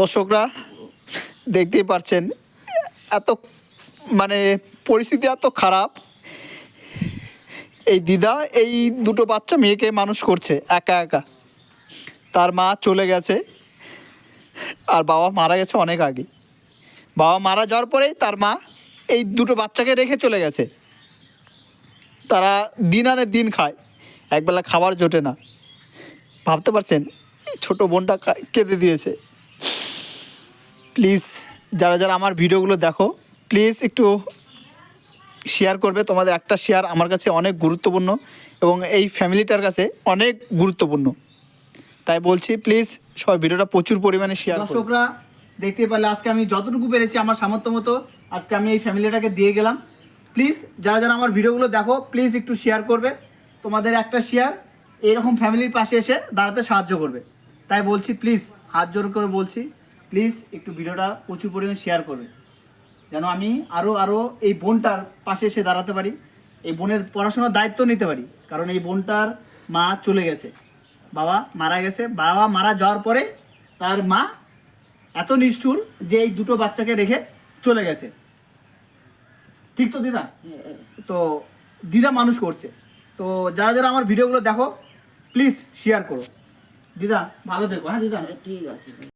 দর্শকরা দেখতেই পাচ্ছেন এত মানে পরিস্থিতি এত খারাপ। এই দিদা এই দুটো বাচ্চা মেয়েকে মানুষ করছে একা একা। তার মা চলে গেছে আর বাবা মারা গেছে অনেক আগে। বাবা মারা যাওয়ার পরেই তার মা এই দুটো বাচ্চাকে রেখে চলে গেছে। তারা দিন আনে দিন খায়, একবেলা খাবার জোটে না। ভাবতে পারছেন ছোটো বোনটা কেঁদে দিয়েছে। প্লিজ যারা যারা আমার ভিডিওগুলো দেখো প্লিজ একটু শেয়ার করবে। তোমাদের একটা শেয়ার আমার কাছে অনেক গুরুত্বপূর্ণ এবং এই ফ্যামিলিটার কাছে অনেক গুরুত্বপূর্ণ। তাই বলছি প্লিজ সবাই ভিডিওটা প্রচুর পরিমাণে শেয়ার। দর্শকরা দেখতে পারলে আজকে আমি যতটুকু পেরেছি আমার সামর্থ্য মতো আজকে আমি এই ফ্যামিলিটাকে দিয়ে গেলাম। প্লিজ যারা যারা আমার ভিডিওগুলো দেখো প্লিজ একটু শেয়ার করবে। তোমাদের একটা শেয়ার এইরকম ফ্যামিলির পাশে এসে দাঁড়াতে সাহায্য করবে। তাই বলছি প্লিজ হাত জোর করে বলছি প্লিজ একটু ভিডিওটা প্রচুর পরিমাণে শেয়ার করবে, যেন আমি আরও এই বোনটার পাশে এসে দাঁড়াতে পারি, এই বোনের পড়াশোনার দায়িত্ব নিতে পারি। কারণ এই বোনটার মা চলে গেছে, বাবা মারা গেছে। বাবা মারা যাওয়ার পরে তার মা এত নিষ্ঠুর যে এই দুটো বাচ্চাকে রেখে চলে গেছে। ঠিক তো দিদা? তো দিদা মানুষ করছে। তো যারা যারা আমার ভিডিওগুলো দেখো প্লিজ শেয়ার করো। দিদা ভালো থেকো। হ্যাঁ দিদা, ঠিক আছে।